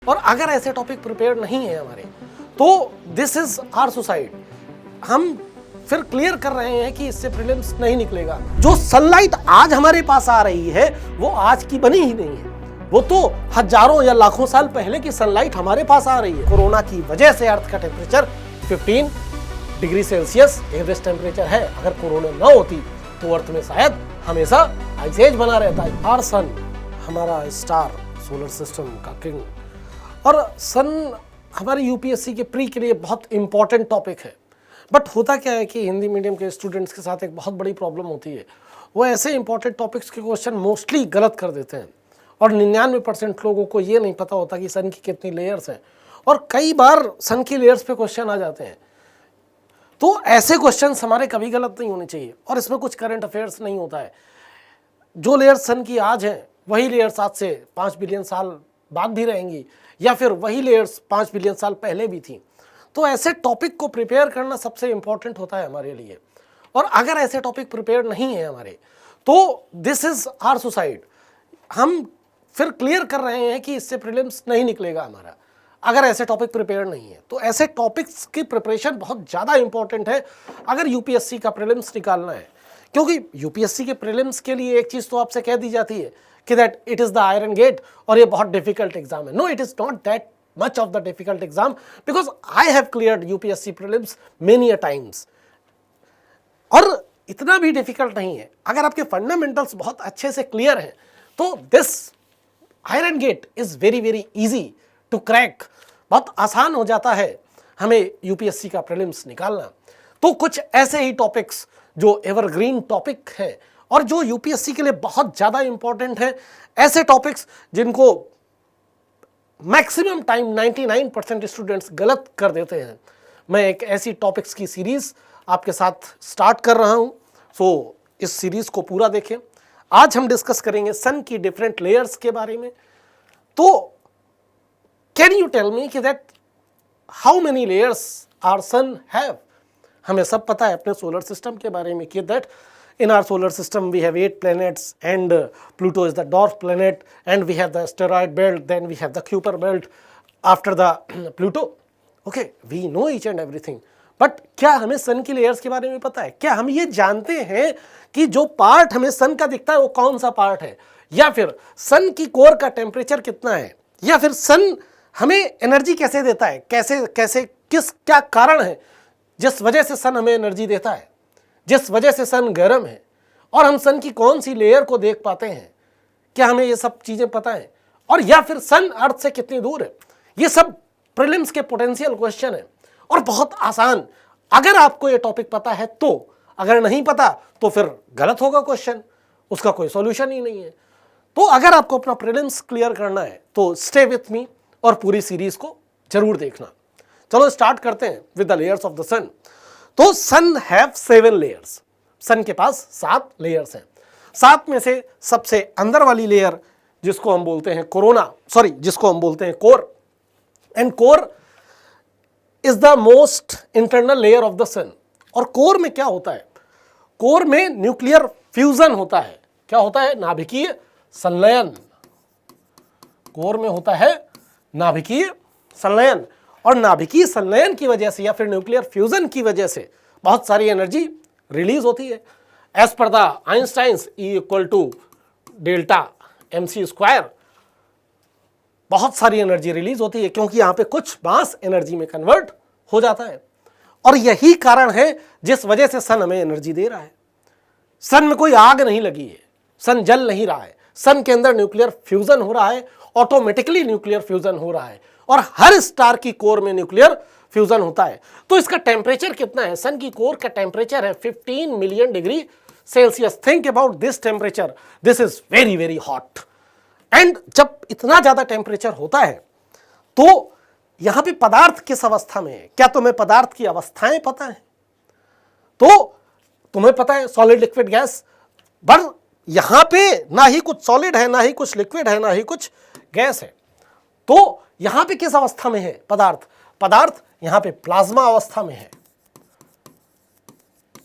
और अगर ऐसे टॉपिक प्रिपेयर नहीं है हमारे तो दिस इज आवर सुसाइड। हम फिर क्लियर कर रहे हैं कि इससे प्रीलिम्स नहीं निकलेगा। जो सनलाइट आज हमारे पास आ रही है वो आज की बनी ही नहीं है, वो तो हजारों या लाखों साल पहले की सनलाइट हमारे पास आ रही है। कोरोना की वजह से अर्थ का temperature 15 degree Celsius average temperature है। अगर कोरोना ना होती तो अर्थ में शायद हमेशा आइस एज बना रहता है। आवर सन हमारा स्टार, सोलर सिस्टम का किंग, और सन हमारी यूपीएससी के प्री के लिए बहुत इंपॉर्टेंट टॉपिक है। बट होता क्या है कि हिंदी मीडियम के स्टूडेंट्स के साथ एक बहुत बड़ी प्रॉब्लम होती है, वो ऐसे इंपॉर्टेंट टॉपिक्स के क्वेश्चन मोस्टली गलत कर देते हैं और 99% लोगों को ये नहीं पता होता कि सन की कितनी लेयर्स हैं, और कई बार सन की लेयर्स पे क्वेश्चन आ जाते हैं। तो ऐसे क्वेश्चंस हमारे कभी गलत नहीं होने चाहिए, और इसमें कुछ करंट अफेयर्स नहीं होता है। जो लेयर्स सन की आज हैं वही लेयर्स आज से 5 बिलियन साल बाद भी रहेंगी, या फिर वही लेयर्स 5 बिलियन साल पहले भी थी। तो ऐसे टॉपिक को प्रिपेयर करना सबसे इंपॉर्टेंट होता है हमारे लिए, और अगर ऐसे टॉपिक प्रिपेयर नहीं है हमारे तो दिस इज आवर सुसाइड। हम फिर क्लियर कर रहे हैं कि इससे प्रीलिम्स नहीं निकलेगा हमारा, अगर ऐसे टॉपिक प्रिपेयर नहीं है। तो ऐसे टॉपिक्स की प्रिपरेशन बहुत ज़्यादा इंपॉर्टेंट है अगर यूपीएससी का प्रीलिम्स निकालना है, क्योंकि यूपीएससी के प्रीलिम्स के लिए एक चीज़ तो आपसे कह दी जाती है कि that it is the iron gate और ये बहुत डिफिकल्ट एग्जाम है। No, it is not that much of the difficult exam, because I have cleared UPSC prelims many a times। और इतना भी डिफिकल्ट नहीं है। अगर आपके फंडामेंटल्स बहुत अच्छे से क्लियर हैं तो this iron gate is very very easy to crack. बहुत आसान हो जाता है हमें यूपीएससी का प्रीलिम्स निकालना। तो कुछ ऐसे ही टॉपिक्स जो एवरग्रीन टॉपिक हैं और जो यूपीएससी के लिए बहुत ज़्यादा इंपॉर्टेंट है, ऐसे टॉपिक्स जिनको मैक्सिमम टाइम 99% स्टूडेंट्स गलत कर देते हैं, मैं एक ऐसी टॉपिक्स की सीरीज आपके साथ स्टार्ट कर रहा हूं। सो इस सीरीज को पूरा देखें। आज हम डिस्कस करेंगे सन की डिफरेंट लेयर्स के बारे में। तो कैन यू टेल मी कि that how many layers our sun have? हमें सब पता है अपने सोलर सिस्टम के बारे में कि that in our solar system we have 8 planets and Pluto is the dwarf planet, and we have the asteroid belt, then we have the Kuiper belt after the Pluto। okay, we know each and everything, but क्या हमें सन की layers के बारे में पता है? क्या हम ये जानते हैं कि जो पार्ट हमें सन का दिखता है वो कौन सा पार्ट है, या फिर सन की कोर का टेम्परेचर कितना है, या फिर सन हमें एनर्जी कैसे देता है, कैसे कैसे क्या कारण है जिस वजह से सन हमें एनर्जी देता है, जिस वजह से सन गर्म है, और हम सन की कौन सी लेयर को देख पाते हैं? क्या हमें ये सब चीज़ें पता है? और या फिर सन अर्थ से कितनी दूर है? ये सब प्रीलिम्स के पोटेंशियल क्वेश्चन है और बहुत आसान, अगर आपको ये टॉपिक पता है तो। अगर नहीं पता तो फिर गलत होगा क्वेश्चन, उसका कोई सॉल्यूशन ही नहीं है। तो अगर आपको अपना प्रीलिम्स क्लियर करना है तो स्टे विथ मी और पूरी सीरीज को जरूर देखना। चलो स्टार्ट करते हैं with the layers of the sun. तो सन हैव 7 लेयर्स। सन के पास 7 लेयर्स हैं। 7 में से सबसे अंदर वाली लेयर जिसको हम बोलते हैं जिसको हम बोलते हैं core, and core is the most internal layer of the sun. और कोर में क्या होता है? कोर में न्यूक्लियर फ्यूजन होता है। क्या होता है? नाभिकीय संलयन। कोर में होता है नाभिकीय संलयन, और नाभिकीय संलयन की वजह से या फिर न्यूक्लियर फ्यूजन की वजह से बहुत सारी एनर्जी रिलीज होती है। As per the Einstein's E=Δ mc², बहुत सारी एनर्जी रिलीज होती है क्योंकि यहाँ पे कुछ मास एनर्जी में कन्वर्ट हो जाता है, और यही कारण है जिस वजह से सन हमें एनर्जी दे रहा है। सन में कोई आग नहीं लगी है, सन जल नहीं रहा है, सन के अंदर न्यूक्लियर फ्यूजन हो रहा है, ऑटोमेटिकली न्यूक्लियर फ्यूजन हो रहा है, और हर स्टार की कोर में न्यूक्लियर फ्यूजन होता है। तो इसका टेम्परेचर कितना है? सन की कोर का टेम्परेचर है 15 million degree Celsius. Think about this temperature, this is very very hot. And जब इतना ज्यादा टेम्परेचर होता है तो यहां पे पदार्थ किस अवस्था में है? क्या तुम्हें पदार्थ की अवस्थाएं पता है? तो तुम्हें पता है सॉलिड, लिक्विड, गैस, पर यहां पे ना ही कुछ सॉलिड है, ना ही कुछ लिक्विड है, ना ही कुछ गैस है। तो यहां पे किस अवस्था में है पदार्थ? पदार्थ यहां पे प्लाज्मा अवस्था में है।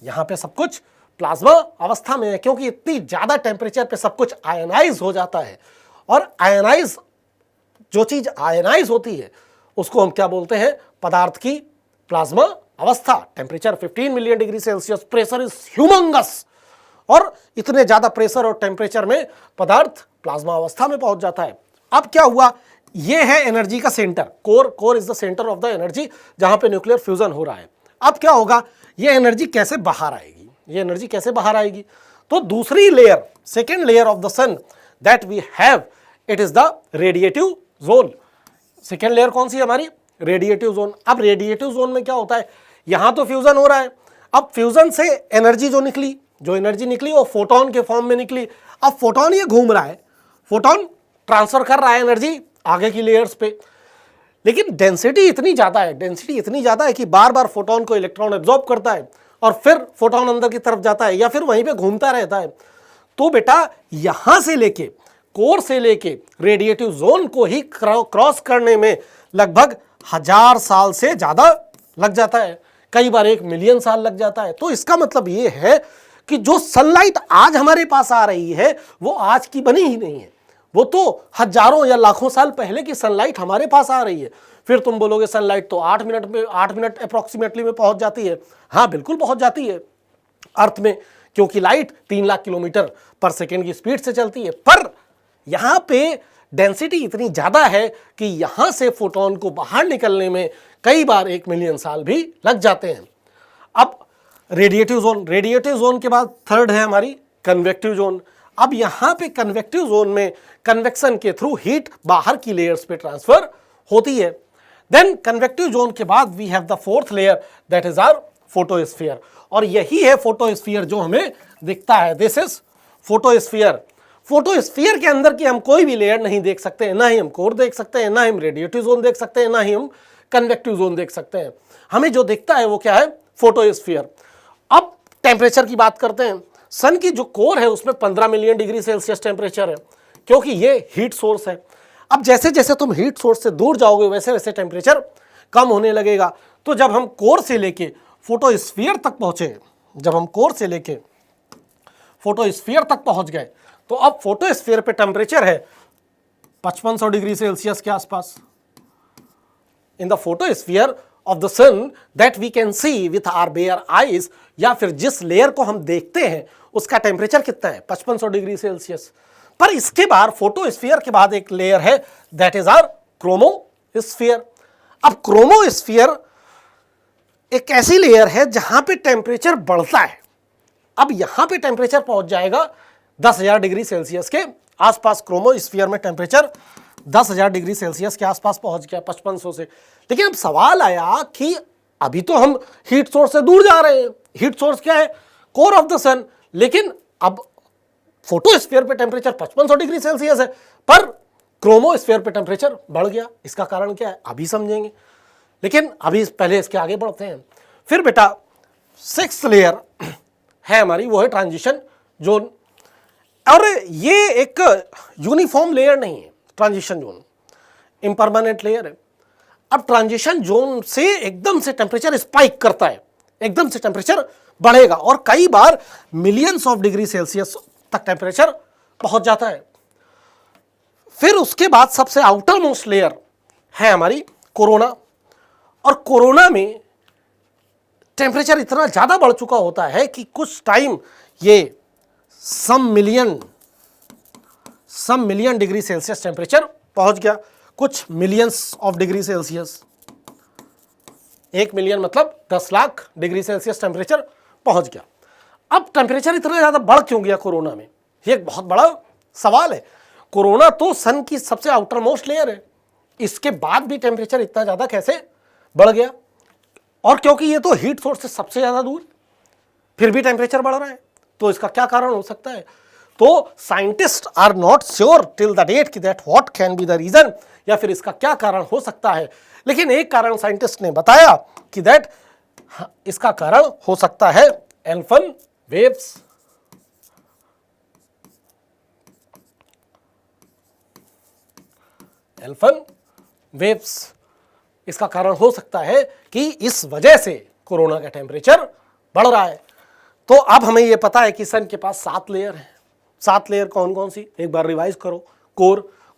यहां पे सब कुछ प्लाज्मा अवस्था में है, क्योंकि इतनी ज्यादा टेम्परेचर पे सब कुछ आयनाइज हो जाता है, और आयनाइज जो चीज आयनाइज होती है उसको हम क्या बोलते हैं, पदार्थ की प्लाज्मा अवस्था। Temperature 15 million degree Celsius, pressure is humongous, और इतने ज्यादा प्रेशर और टेम्परेचर में पदार्थ प्लाज्मा अवस्था में पहुंच जाता है। अब क्या हुआ, ये है एनर्जी का centre, core is the centre of the energy, जहां पे न्यूक्लियर फ्यूजन हो रहा है। अब क्या होगा, ये एनर्जी कैसे बाहर आएगी, ये एनर्जी कैसे बाहर आएगी, तो दूसरी layer, second layer of the sun that we have, it is the radiative zone. Second layer कौन सी है हमारी, रेडिएटिव जोन। अब रेडिएटिव जोन में क्या होता है, यहां तो फ्यूजन हो रहा है, अब फ्यूजन से एनर्जी जो एनर्जी निकली वो फोटोन के फॉर्म में निकली। अब फोटोन ये घूम रहा है, फोटोन ट्रांसफर कर रहा है एनर्जी आगे की लेयर्स पे, लेकिन डेंसिटी इतनी ज्यादा है कि बार बार फोटोन को इलेक्ट्रॉन एब्जॉर्ब करता है और फिर फोटोन अंदर की तरफ जाता है या फिर वहीं पे घूमता रहता है। तो बेटा यहां से लेके, कोर से लेके रेडिएटिव जोन को ही क्रॉस करने में लगभग 1000 साल से ज्यादा लग जाता है, कई बार 1 मिलियन साल लग जाता है। तो इसका मतलब ये है कि जो सनलाइट आज हमारे पास आ रही है वो आज की बनी ही नहीं है, वो तो हजारों या लाखों साल पहले की सनलाइट हमारे पास आ रही है। फिर तुम बोलोगे सनलाइट तो 8 मिनट अप्रोक्सीमेटली में पहुंच जाती है। हाँ बिल्कुल पहुंच जाती है अर्थ में, क्योंकि लाइट 3 लाख किलोमीटर पर सेकेंड की स्पीड से चलती है, पर यहां पे डेंसिटी इतनी ज्यादा है कि यहां से फोटोन को बाहर निकलने में कई बार 1 मिलियन साल भी लग जाते हैं। अब रेडिएटिव जोन के बाद थर्ड है हमारी कन्वेक्टिव जोन। अब यहां पे कन्वेक्टिव जोन में कन्वेक्शन के थ्रू हीट बाहर की लेयर्स पे ट्रांसफर होती है। देन कन्वेक्टिव जोन के बाद we have the fourth layer that is our photosphere, और यही है फोटोस्फीयर जो हमें दिखता है। This is photosphere. फोटोस्फीयर के अंदर की हम कोई भी लेयर नहीं देख सकते हैं, ना ही हम कोर देख सकते हैं, ना ही हम रेडिएटिव जोन देख सकते हैं, ना ही हम कन्वेक्टिव जोन देख सकते हैं। हमें जो दिखता है वो क्या है, फोटोस्फीयर। अब टेम्परेचर की बात करते हैं। सन की जो कोर है उसमें 15 मिलियन डिग्री सेल्सियस टेम्परेचर है, क्योंकि ये हीट सोर्स है। अब जैसे जैसे तुम हीट सोर्स से दूर जाओगे वैसे वैसे टेम्परेचर कम होने लगेगा। तो जब हम कोर से लेके फोटोस्फीयर तक पहुंचे, जब हम कोर से लेके फोटोस्फीयर तक पहुंच गए, तो अब फोटोस्फीयर पे टेम्परेचर है 5500 डिग्री सेल्सियस के आसपास। In the photosphere of the sun that we can see with our bare eyes, या फिर जिस लेयर को हम देखते हैं उसका टेम्परेचर कितना है, 5500 डिग्री सेल्सियस। पर इसके बाद फोटोस्फीयर के बाद एक लेयर है दैट इज आवर क्रोमोस्फीयर। अब क्रोमोस्फीयर एक ऐसी लेयर है जहां पे टेम्परेचर बढ़ता है। अब यहां पे टेम्परेचर पहुंच जाएगा 10,000 डिग्री सेल्सियस के आसपास। क्रोमोस्फीयर में टेम्परेचर 10,000 डिग्री सेल्सियस के आसपास पहुंच गया 5500 से। लेकिन अब सवाल आया कि अभी तो हम हीट सोर्स से दूर जा रहे हैं। हीट सोर्स क्या है, कोर ऑफ द सन, लेकिन अब फोटोस्फीयर पे टेम्परेचर 5500 डिग्री सेल्सियस है, पर क्रोमोस्फीयर पे टेम्परेचर बढ़ गया। इसका कारण क्या है अभी समझेंगे, लेकिन अभी पहले इसके आगे बढ़ते हैं। फिर बेटा 6th लेयर है हमारी, वो है ट्रांजिशन जोन। और ये एक यूनिफॉर्म लेयर नहीं है, ट्रांजिशन जोन इम्परमानेंट लेयर है। अब ट्रांजिशन जोन से एकदम से टेम्परेचर स्पाइक करता है, एकदम से टेम्परेचर बढ़ेगा और कई बार मिलियंस ऑफ डिग्री सेल्सियस तक टेम्परेचर पहुंच जाता है। फिर उसके बाद सबसे आउटर मोस्ट लेयर है हमारी कोरोना, और कोरोना में टेम्परेचर इतना ज्यादा बढ़ चुका होता है कि कुछ टाइम ये सम मिलियन डिग्री सेल्सियस टेम्परेचर पहुंच गया, कुछ millions of degree Celsius. 1 million मतलब 10 लाख डिग्री सेल्सियस टेम्परेचर पहुंच गया। अब टेम्परेचर इतना ज्यादा बढ़ क्यों गया कोरोना में, ये एक बहुत बड़ा सवाल है। कोरोना तो सन की सबसे आउटर मोस्ट लेयर है, इसके बाद भी टेम्परेचर इतना ज्यादा कैसे बढ़ गया? और क्योंकि ये तो हीट सोर्स से सबसे ज्यादा दूर, फिर भी टेम्परेचर बढ़ रहा है, तो इसका क्या कारण हो सकता है? तो scientist are not sure till the date कि that what can be the reason, या फिर इसका क्या कारण हो सकता है। लेकिन एक कारण साइंटिस्ट ने बताया कि दैट इसका कारण हो सकता है एल्फन वेव्स। एल्फन वेव्स इसका कारण हो सकता है कि इस वजह से कोरोना का टेम्परेचर बढ़ रहा है। तो अब हमें यह पता है कि सन के पास 7 लेयर हैं। 7 लेयर कौन कौन सी, एक बार रिवाइज करो।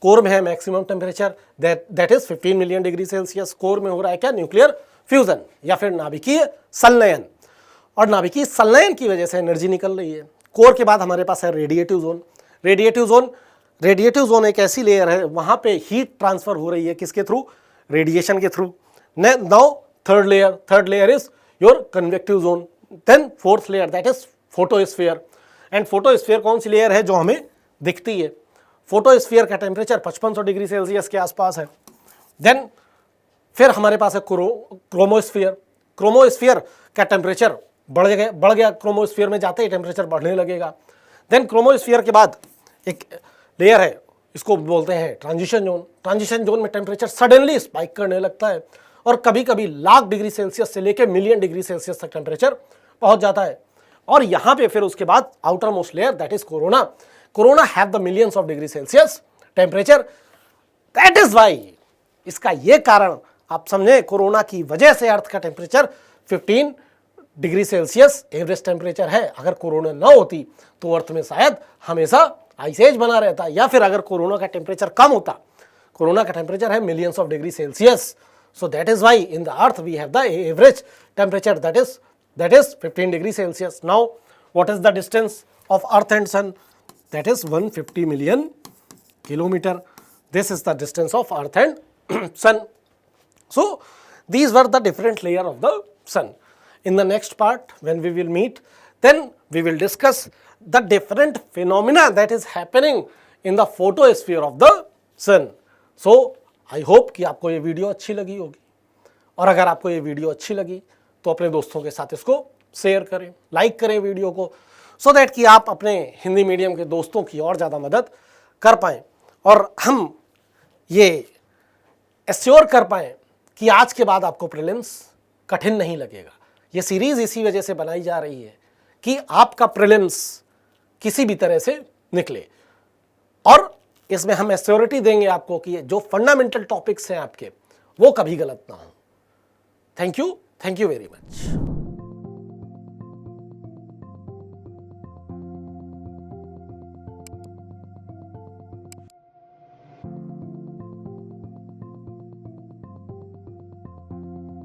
कोर में है maximum temperature that is 15 million degree Celsius. Core में हो रहा है क्या? न्यूक्लियर फ्यूजन या फिर नाभिकीय संलयन, और नाभिकीय संलयन की वजह से एनर्जी निकल रही है। कोर के बाद हमारे पास है रेडिएटिव जोन। रेडिएटिव जोन एक ऐसी लेयर है, वहां पे हीट ट्रांसफर हो रही है किसके थ्रू? रेडिएशन के through. Now third layer is your convective zone. Then fourth layer that is photosphere. And photosphere कौन सी लेयर है? जो हमें दिखती है। फोटोस्फीयर का टेम्परेचर 5500 डिग्री सेल्सियस के आसपास है। देन फिर हमारे पास है क्रोमोस्फीयर। क्रोमोस्फीयर का टेम्परेचर बढ़ गया, क्रोमोस्फीयर में जाते ही टेम्परेचर बढ़ने लगेगा। देन क्रोमोस्फीयर के बाद एक लेयर है, इसको बोलते हैं ट्रांजिशन जोन। ट्रांजिशन जोन में टेम्परेचर सडनली स्पाइक करने लगता है और कभी कभी लाख डिग्री सेल्सियस से लेकर मिलियन डिग्री सेल्सियस तक टेम्परेचर पहुंच जाता है। और यहां पे फिर उसके बाद outermost layer that is corona. Corona have the millions of degree Celsius temperature. That is why, इसका ये कारण आप समझे, कोरोना की वजह से अर्थ का temperature 15 degree Celsius average temperature है। अगर कोरोना ना होती तो अर्थ में शायद हमेशा आइस एज बना रहता, या फिर अगर कोरोना का टेम्परेचर कम होता, कोरोना का टेम्परेचर है millions of degree Celsius. So that is why in the earth we have the average temperature that is 15 degree Celsius. Now what is the distance of earth and sun? That is 150 million kilometre. This is the distance of earth and sun. So these were the different layer of the sun. In the next part when we will meet, then we will discuss the different phenomena that is happening in the photosphere of the sun. So I hope कि आपको ये video अच्छी लगी होगी, और अगर आपको ये वीडियो अच्छी लगी तो अपने दोस्तों के साथ इसको शेयर करें, लाइक करें वीडियो को, so that कि आप अपने हिंदी मीडियम के दोस्तों की और ज़्यादा मदद कर पाएँ और हम ये एश्योर कर पाएँ कि आज के बाद आपको प्रीलिम्स कठिन नहीं लगेगा। ये सीरीज इसी वजह से बनाई जा रही है कि आपका प्रीलिम्स किसी भी तरह से निकले, और इसमें हम एश्योरिटी देंगे आपको कि जो फंडामेंटल टॉपिक्स हैं आपके, वो कभी गलत ना हो। Thank you very much.